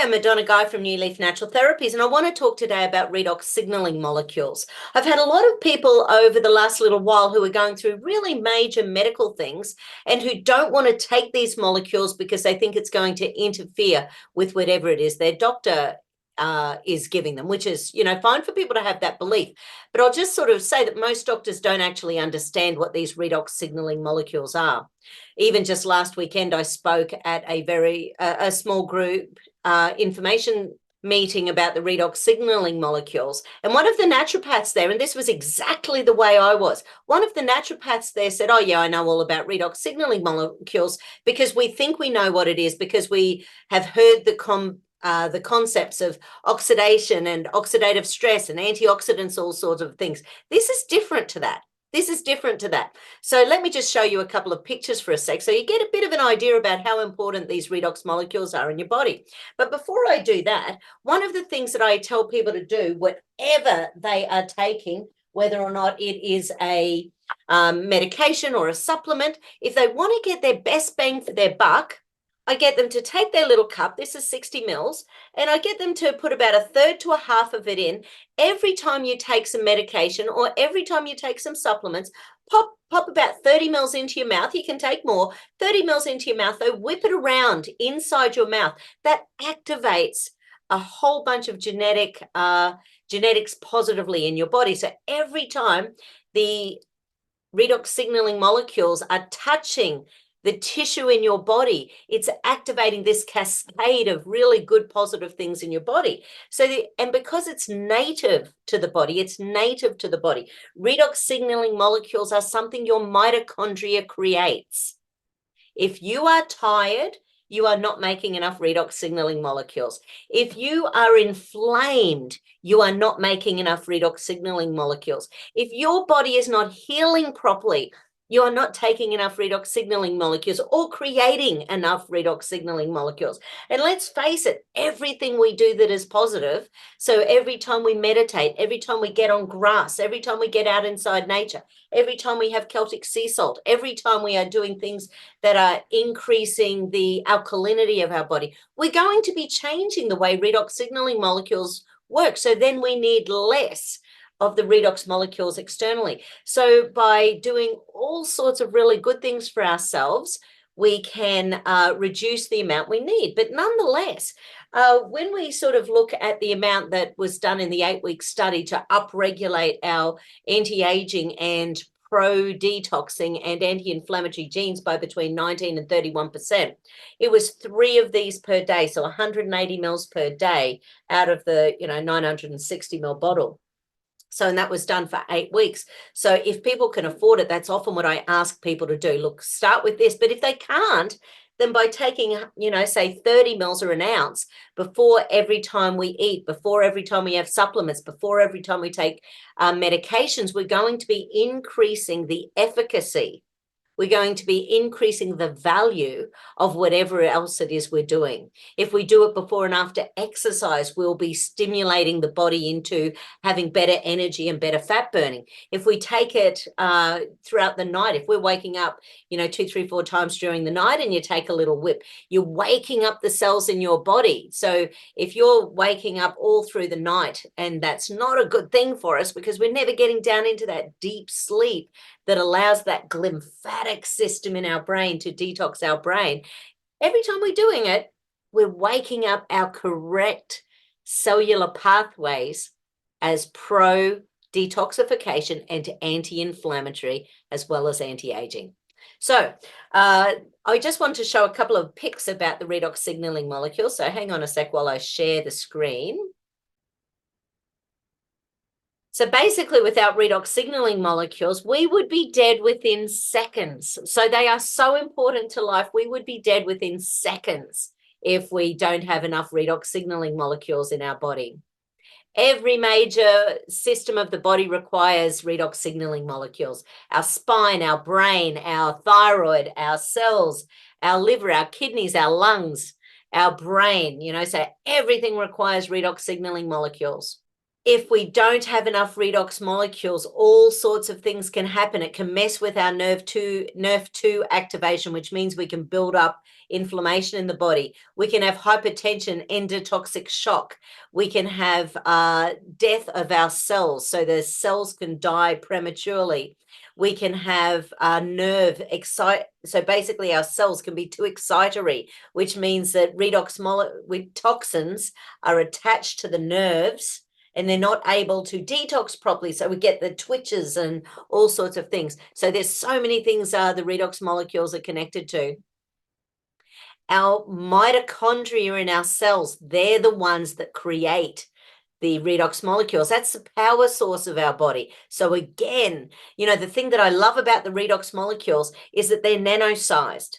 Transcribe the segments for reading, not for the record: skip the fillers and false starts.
Hi, I'm Madonna Guy from New Leaf Natural Therapies, and I want to talk today about redox signaling molecules. I've had a lot of people over the last little while who are going through really major medical things and who don't want to take these molecules because they think it's going to interfere with whatever it is their doctor is giving them, which is, fine for people to have that belief. But I'll just sort of say that most doctors don't actually understand what these redox signaling molecules are. Even just last weekend, I spoke at a small group information meeting about the redox signaling molecules. And one of the naturopaths there, and this was exactly the way I was, one of the naturopaths there said, oh yeah, I know all about redox signaling molecules because we think we know what it is because we have heard the concepts of oxidation and oxidative stress and antioxidants, all sorts of things. This is different to that. This is different to that. So let me just show you a couple of pictures for a sec so you get a bit of an idea about how important these redox molecules are in your body. But before I do that, one of the things that I tell people to do, whatever they are taking, whether or not it is a medication or a supplement, if they want to get their best bang for their buck, I get them to take their little cup, this is 60 mils, and I get them to put about a third to a half of it in every time you take some medication or every time you take some supplements. Pop about 30 mils into your mouth. You can take more, 30 mils into your mouth, though, whip it around inside your mouth. That activates a whole bunch of genetics positively in your body. So every time the redox signaling molecules are touching the tissue in your body, it's activating this cascade of really good positive things in your body. And because it's native to the body, redox signaling molecules are something your mitochondria creates. If you are tired, you are not making enough redox signaling molecules. If you are inflamed, you are not making enough redox signaling molecules. If your body is not healing properly, you are not taking enough redox signaling molecules or creating enough redox signaling molecules. And let's face it, everything we do that is positive, so every time we meditate, every time we get on grass, every time we get out inside nature, every time we have Celtic sea salt, every time we are doing things that are increasing the alkalinity of our body, we're going to be changing the way redox signaling molecules work. So then we need less of the redox molecules externally. So by doing all sorts of really good things for ourselves, we can reduce the amount we need. But nonetheless, when we sort of look at the amount that was done in the 8-week study to upregulate our anti-aging and pro-detoxing and anti-inflammatory genes by between 19 and 31%, it was 3 of these per day, so 180 mils per day out of the 960 ml bottle. So, and that was done for 8 weeks. So if people can afford it, that's often what I ask people to do. Look, start with this. But if they can't, then by taking, say 30 mils or an ounce before every time we eat, before every time we have supplements, before every time we take medications, we're going to be increasing the efficacy. We're going to be increasing the value of whatever else it is we're doing. If we do it before and after exercise, we'll be stimulating the body into having better energy and better fat burning. If we take it throughout the night, if we're waking up, 2, 3, 4 times during the night and you take a little whip, you're waking up the cells in your body. So if you're waking up all through the night, and that's not a good thing for us because we're never getting down into that deep sleep that allows that glymphatic system in our brain to detox our brain. Every time we're doing it, we're waking up our correct cellular pathways as pro-detoxification and anti-inflammatory as well as anti-aging. So I just want to show a couple of pics about the redox signaling molecules. So hang on a sec while I share the screen. So basically, without redox signaling molecules, we would be dead within seconds. So they are so important to life. We would be dead within seconds if we don't have enough redox signaling molecules in our body. Every major system of the body requires redox signaling molecules. Our spine, our brain, our thyroid, our cells, our liver, our kidneys, our lungs, our brain, so everything requires redox signaling molecules. if we don't have enough redox molecules, all sorts of things can happen. It can mess with our nerve 2 activation, which means we can build up inflammation in the body. We can have hypertension, endotoxic shock. We can have death of our cells, so the cells can die prematurely. We can have nerve excite. So basically, our cells can be too excitatory, which means that with toxins are attached to the nerves and they're not able to detox properly. So we get the twitches and all sorts of things. So there's so many things the redox molecules are connected to. Our mitochondria in our cells, they're the ones that create the redox molecules. That's the power source of our body. So again, the thing that I love about the redox molecules is that they're nano-sized.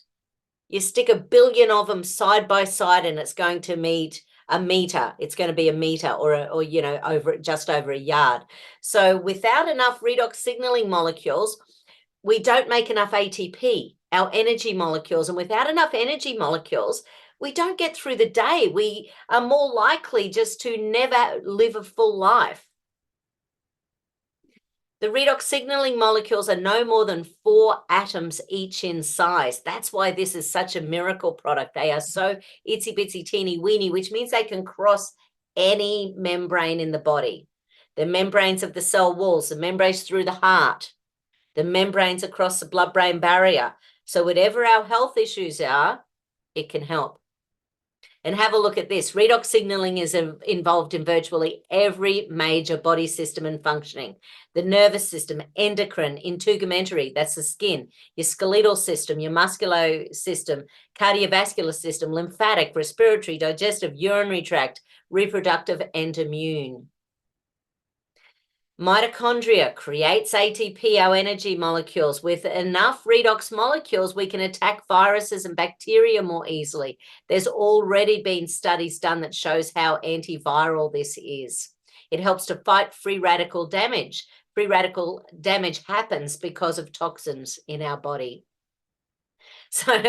You stick 1 billion of them side by side and it's going to meet a meter. It's going to be a meter or just over a yard. So without enough redox signaling molecules, we don't make enough ATP, our energy molecules. And without enough energy molecules, we don't get through the day. We are more likely just to never live a full life. The redox signaling molecules are no more than 4 atoms each in size. That's why this is such a miracle product. They are so itsy bitsy teeny weeny, which means they can cross any membrane in the body. The membranes of the cell walls, the membranes through the heart, the membranes across the blood-brain barrier. So whatever our health issues are, it can help. And have a look at this. Redox signaling is involved in virtually every major body system and functioning. The nervous system, endocrine, integumentary, that's the skin, your skeletal system, your muscular system, cardiovascular system, lymphatic, respiratory, digestive, urinary tract, reproductive, and immune. Mitochondria creates ATP, our energy molecules. With enough redox molecules, we can attack viruses and bacteria more easily. There's already been studies done that shows how antiviral this is. It helps to fight free radical damage. Free radical damage happens because of toxins in our body. So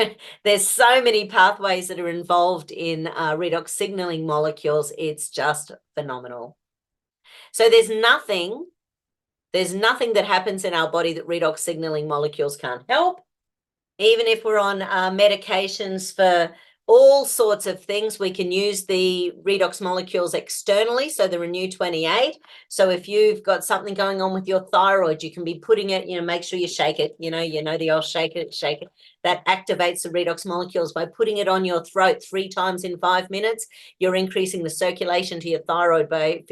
there's so many pathways that are involved in redox signaling molecules. It's just phenomenal. So there's nothing that happens in our body that redox signaling molecules can't help. Even if we're on medications for all sorts of things, we can use the redox molecules externally. So the Renew 28. So if you've got something going on with your thyroid, you can be putting it, make sure you shake it, the old shake it. That activates the redox molecules by putting it on your throat 3 times in 5 minutes. You're increasing the circulation to your thyroid by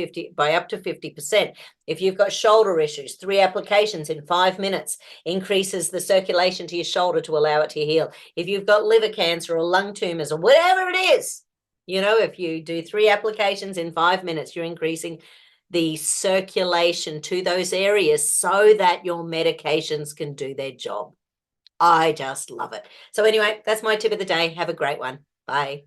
up to 50%. If you've got shoulder issues, 3 applications in 5 minutes increases the circulation to your shoulder to allow it to heal. If you've got liver cancer or lung tumors or whatever it is, if you do 3 applications in 5 minutes, you're increasing the circulation to those areas so that your medications can do their job. I just love it. So anyway, that's my tip of the day. Have a great one. Bye.